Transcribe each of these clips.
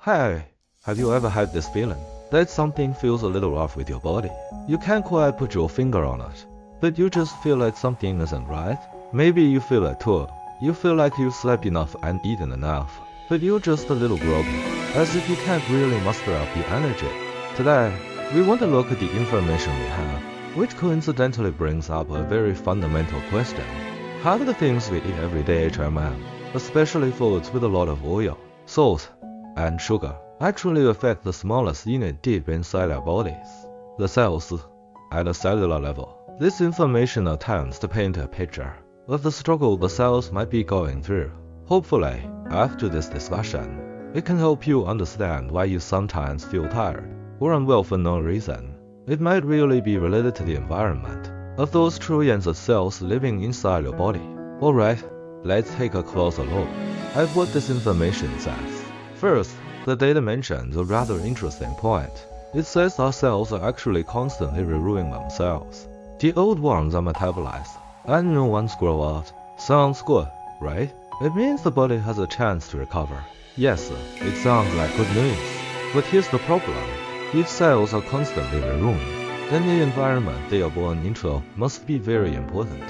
Hey, have you ever had this feeling that something feels a little off with your body? You can't quite put your finger on it, but you just feel like something isn't right? Maybe you feel it too. You feel like you slept enough and eaten enough, but you're just a little groggy, as if you can't really muster up the energy. Today, we want to look at the information we have, which coincidentally brings up a very fundamental question. How do the things we eat every day, especially foods with a lot of oil, salt, and sugar, actually affect the smallest unit deep inside our bodies, the cells, at a cellular level? This information attempts to paint a picture of the struggle the cells might be going through. Hopefully, after this discussion, it can help you understand why you sometimes feel tired or unwell for no reason. It might really be related to the environment of those trillions of cells living inside your body. Alright, let's take a closer look at what this information says. First, the data mentions a rather interesting point. It says our cells are actually constantly renewing themselves. The old ones are metabolized, and new ones grow out. Sounds good, right? It means the body has a chance to recover. Yes, it sounds like good news. But here's the problem. If cells are constantly renewing, then the environment they are born into must be very important,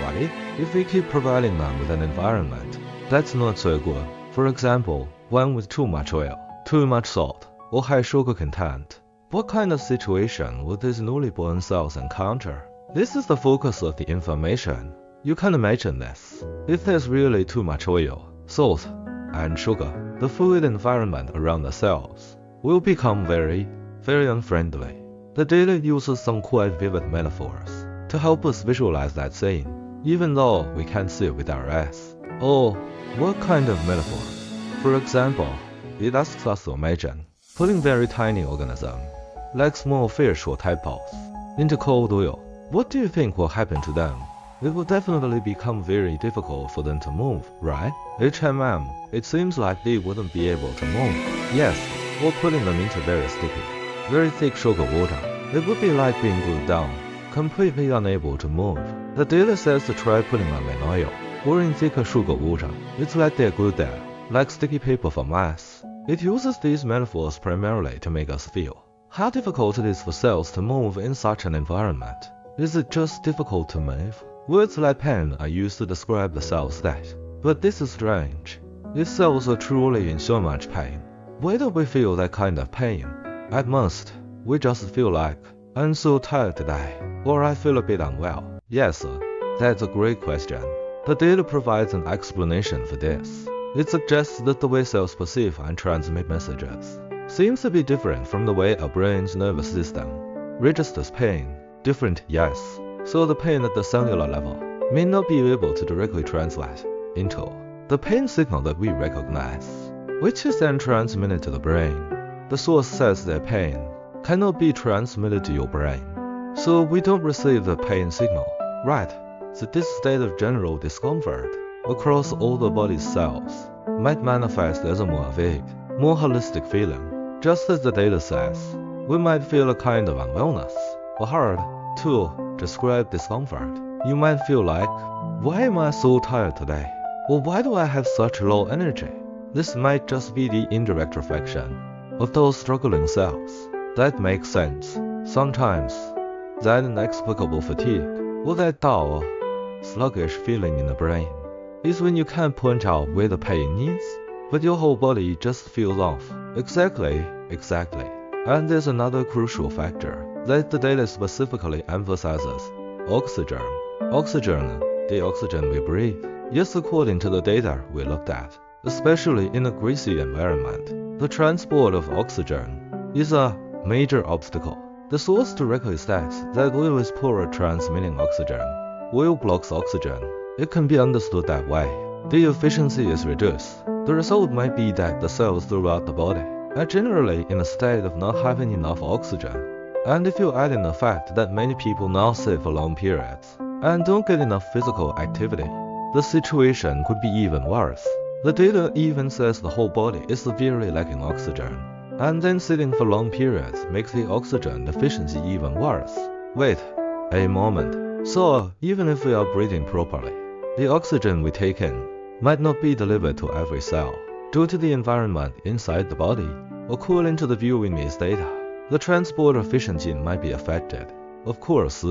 right? If we keep providing them with an environment that's not so good, for example, one with too much oil, too much salt, or high sugar content, what kind of situation would these newly born cells encounter? This is the focus of the information. You can imagine this. If there's really too much oil, salt, and sugar, the fluid environment around the cells will become very unfriendly. The data uses some quite vivid metaphors to help us visualize that scene, even though we can't see it with our eyes. Oh, what kind of metaphors? For example, it asks us to imagine putting very tiny organisms, like small fish or tadpoles, into cold oil. What do you think will happen to them? It will definitely become very difficult for them to move, right? It seems like they wouldn't be able to move. Yes, or putting them into very sticky, very thick sugar water. It would be like being glued down, completely unable to move. The data says to try putting them in oil, or in thicker sugar water. It's like they're glued there, like sticky paper for mice. It uses these metaphors primarily to make us feel how difficult it is for cells to move in such an environment. Is it just difficult to move? Words like pain are used to describe the cell's state. But this is strange. If cells are truly in so much pain, why don't we feel that kind of pain? At most, we just feel like, I'm so tired today, or I feel a bit unwell. Yes, that's a great question. The data provides an explanation for this. It suggests that the way cells perceive and transmit messages seems to be different from the way our brain's nervous system registers pain. Different, yes. So the pain at the cellular level may not be able to directly translate into the pain signal that we recognize, which is then transmitted to the brain. The source says that pain cannot be transmitted to your brain, so we don't receive the pain signal, right? So this state of general discomfort across all the body's cells might manifest as a more vague, more holistic feeling. Just as the data says, we might feel a kind of unwellness, or hard to describe discomfort. You might feel like, why am I so tired today? Or why do I have such low energy? This might just be the indirect reflection of those struggling cells. That makes sense. Sometimes, that inexplicable fatigue, or that dull, sluggish feeling in the brain, is when you can't point out where the pain is, but your whole body just feels off. Exactly. And there's another crucial factor that the data specifically emphasizes: oxygen. Oxygen, the oxygen we breathe. Yes, according to the data we looked at, especially in a greasy environment, the transport of oxygen is a major obstacle. The source directly states that oil is poor at transmitting oxygen. Oil blocks oxygen. It can be understood that way. The efficiency is reduced. The result might be that the cells throughout the body are generally in a state of not having enough oxygen. And if you add in the fact that many people now sit for long periods and don't get enough physical activity, the situation could be even worse. The data even says the whole body is severely lacking oxygen, and then sitting for long periods makes the oxygen deficiency even worse. Wait a moment. So even if we are breathing properly, the oxygen we take in might not be delivered to every cell. due to the environment inside the body. According to the viewing means data, the transport efficiency might be affected. Of course,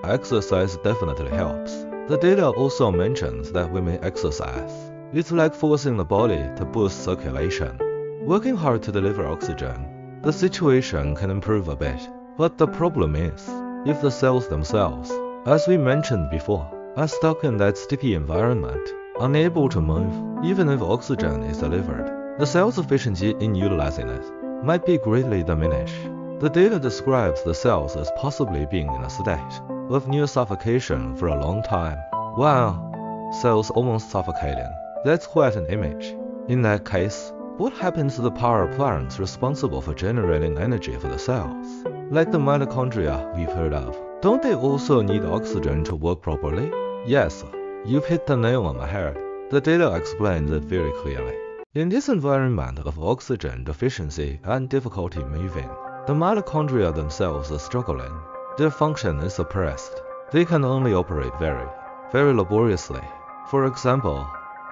exercise definitely helps. The data also mentions that when we exercise, it's like forcing the body to boost circulation. Working hard to deliver oxygen, the situation can improve a bit. But the problem is, if the cells themselves, as we mentioned before, are stuck in that sticky environment, unable to move, even if oxygen is delivered, the cell's efficiency in utilizing it might be greatly diminished. The data describes the cells as possibly being in a state of near suffocation for a long time. Wow, cells almost suffocating. That's quite an image. In that case, what happens to the power plants responsible for generating energy for the cells? Like the mitochondria we've heard of. Don't they also need oxygen to work properly? Yes, you've hit the nail on the head. The data explains it very clearly. In this environment of oxygen deficiency and difficulty moving, the mitochondria themselves are struggling. Their function is suppressed. They can only operate very laboriously. For example,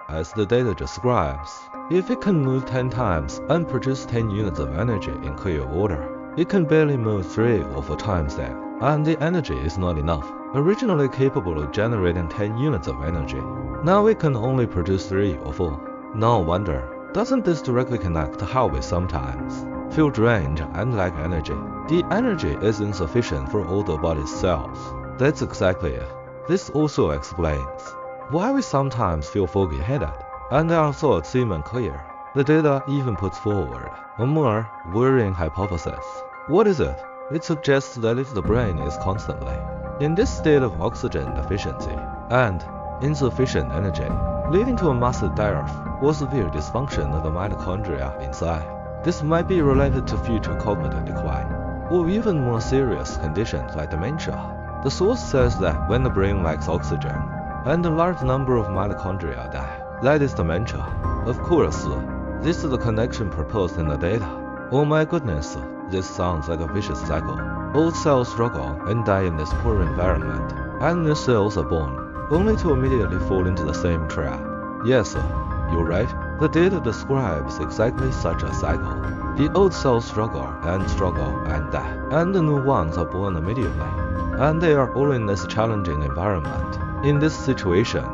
as the data describes, if it can move 10 times and produce 10 units of energy in clear water, it can barely move 3 or 4 times that, and the energy is not enough. Originally capable of generating 10 units of energy, now it can only produce 3 or 4. No wonder. Doesn't this directly connect to how we sometimes feel drained and lack energy? The energy is insufficient for all the body's cells. That's exactly it. This also explains why we sometimes feel foggy-headed and our thoughts seem unclear. The data even puts forward a more worrying hypothesis. What is it? It suggests that if the brain is constantly in this state of oxygen deficiency and insufficient energy, leading to a massive dearth or severe dysfunction of the mitochondria inside, this might be related to future cognitive decline, or even more serious conditions like dementia. The source says that when the brain lacks oxygen, and a large number of mitochondria die, that is dementia. Of course, this is the connection proposed in the data. Oh my goodness, this sounds like a vicious cycle. Old cells struggle and die in this poor environment, and new cells are born, only to immediately fall into the same trap. Yes, you're right. The data describes exactly such a cycle. The old cells struggle and die, and the new ones are born immediately. And they are all in this challenging environment. In this situation,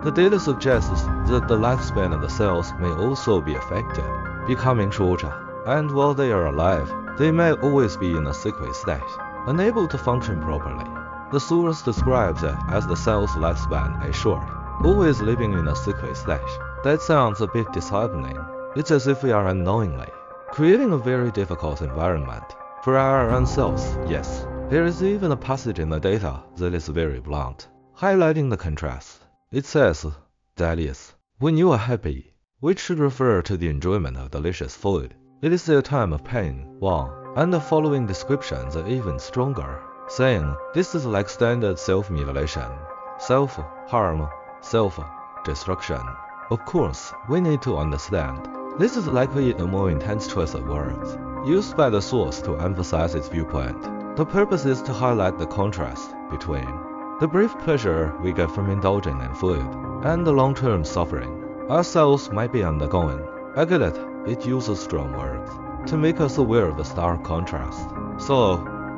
the data suggests that the lifespan of the cells may also be affected, becoming shorter. And while they are alive, they may always be in a sickly state, unable to function properly. The source describes it as the cell's lifespan is short, always living in a sickly state. That sounds a bit disheartening. It's as if we are unknowingly creating a very difficult environment for our own cells. Yes, there is even a passage in the data that is very blunt, highlighting the contrast. It says, that is, when you are happy, which should refer to the enjoyment of delicious food, it is a time of pain. Wow, and the following descriptions are even stronger, saying this is like standard self-mutilation, self-harm, self-destruction. Of course, we need to understand, this is likely a more intense choice of words, used by the source to emphasize its viewpoint. The purpose is to highlight the contrast between the brief pleasure we get from indulging in food and the long-term suffering our cells might be undergoing. I get it, it uses strong words to make us aware of the stark contrast. So,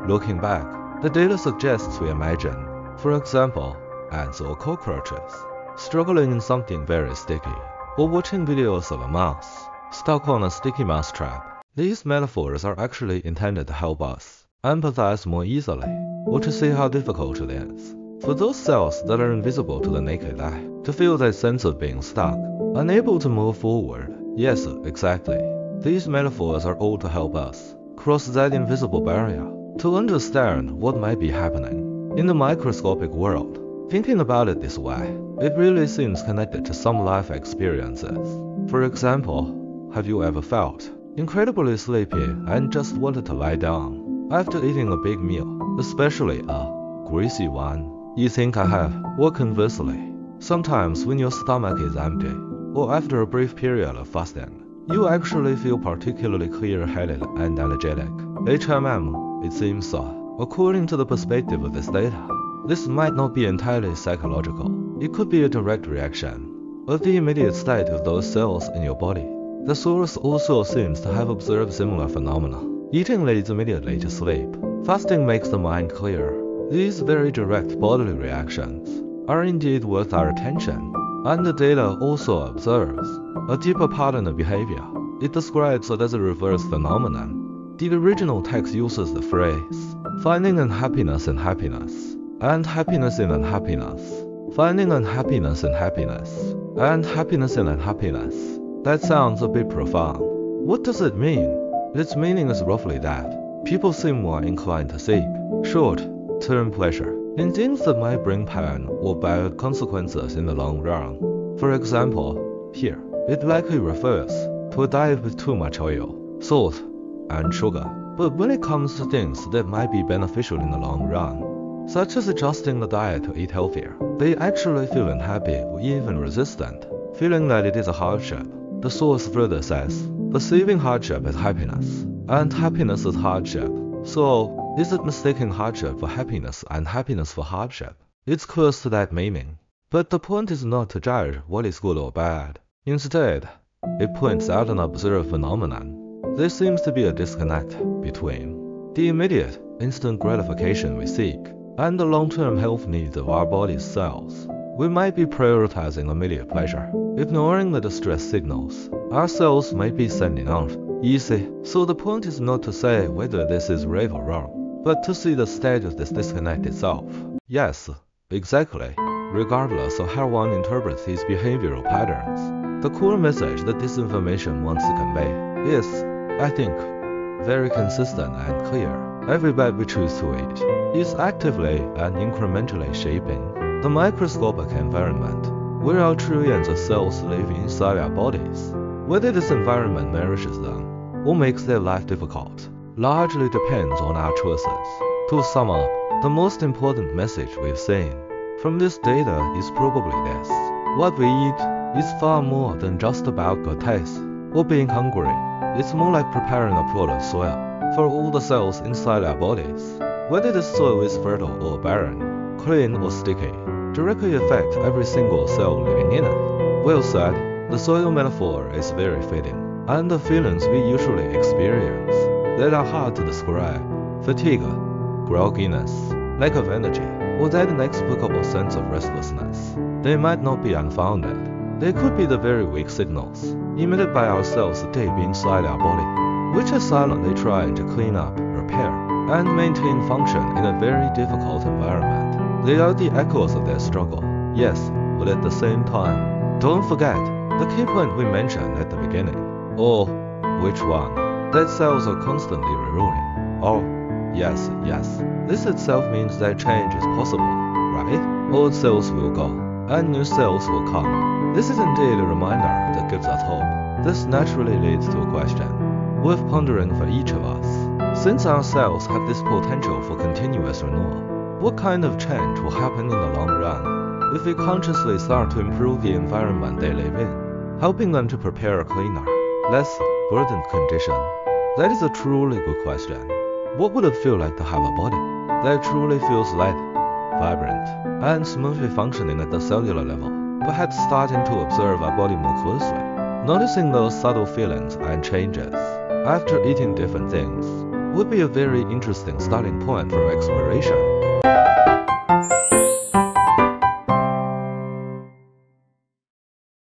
looking back, the data suggests we imagine, for example, ants or cockroaches struggling in something very sticky, or watching videos of a mouse stuck on a sticky mouse trap. These metaphors are actually intended to help us empathize more easily, or to see how difficult it is for those cells that are invisible to the naked eye to feel that sense of being stuck, unable to move forward. Yes, exactly. These metaphors are all to help us cross that invisible barrier, to understand what might be happening in the microscopic world. Thinking about it this way, it really seems connected to some life experiences. For example, have you ever felt incredibly sleepy and just wanted to lie down after eating a big meal, especially a greasy one? You think I have, or conversely, sometimes when your stomach is empty, or after a brief period of fasting, you actually feel particularly clear-headed and energetic. It seems so. According to the perspective of this data, this might not be entirely psychological. It could be a direct reaction of the immediate state of those cells in your body. The source also seems to have observed similar phenomena. Eating leads immediately to sleep. Fasting makes the mind clear. These very direct bodily reactions are indeed worth our attention. And the data also observes a deeper pattern of behavior. It describes it as a reverse phenomenon. The original text uses the phrase, finding unhappiness in happiness, and happiness in unhappiness, finding unhappiness in happiness, and happiness in unhappiness. That sounds a bit profound. What does it mean? Its meaning is roughly that people seem more inclined to seek short-term pleasure in things that might bring pain or bad consequences in the long run. For example, here, it likely refers to a diet with too much oil, salt, and sugar. But when it comes to things that might be beneficial in the long run, such as adjusting the diet to eat healthier, they actually feel unhappy or even resistant, feeling that it is a hardship. The source further says, perceiving hardship as happiness, and happiness as hardship. So, is it mistaking hardship for happiness and happiness for hardship? It's close to that meaning. But the point is not to judge what is good or bad. Instead, it points out an observed phenomenon. There seems to be a disconnect between the immediate, instant gratification we seek and the long-term health needs of our body's cells. We might be prioritizing immediate pleasure, ignoring the distress signals our cells might be sending out. Easy. So the point is not to say whether this is right or wrong, but to see the state of this disconnect itself. Yes, exactly. Regardless of how one interprets these behavioral patterns, the core message that this information wants to convey is, I think, very consistent and clear. Every bite we choose to eat is actively and incrementally shaping the microscopic environment where our trillions of cells live inside our bodies. Whether this environment nourishes them or makes their life difficult largely depends on our choices. To sum up, the most important message we've seen from this data is probably this: what we eat is far more than just about good taste or being hungry. It's more like preparing a plot of soil for all the cells inside our bodies. Whether the soil is fertile or barren, clean or sticky, directly affect every single cell living in it. Well said. The soil metaphor is very fitting, and the feelings we usually experience that are hard to describe, fatigue, grogginess, lack of energy, or that inexplicable sense of restlessness, they might not be unfounded. They could be the very weak signals emitted by our cells deep inside our body, which are silently trying to clean up, repair, and maintain function in a very difficult environment. They are the echoes of their struggle, yes, but at the same time, don't forget the key point we mentioned at the beginning. Oh, which one? That cells are constantly renewing. Oh, yes. This itself means that change is possible, right? Old cells will go, and new cells will come. This is indeed a reminder that gives us hope. This naturally leads to a question worth pondering for each of us. Since our cells have this potential for continuous renewal, what kind of change will happen in the long run if we consciously start to improve the environment they live in, helping them to prepare a cleaner, less burdened condition? That is a truly good question. What would it feel like to have a body that truly feels light, vibrant, and smoothly functioning at the cellular level? Perhaps starting to observe our body more closely, noticing those subtle feelings and changes after eating different things would be a very interesting starting point for exploration.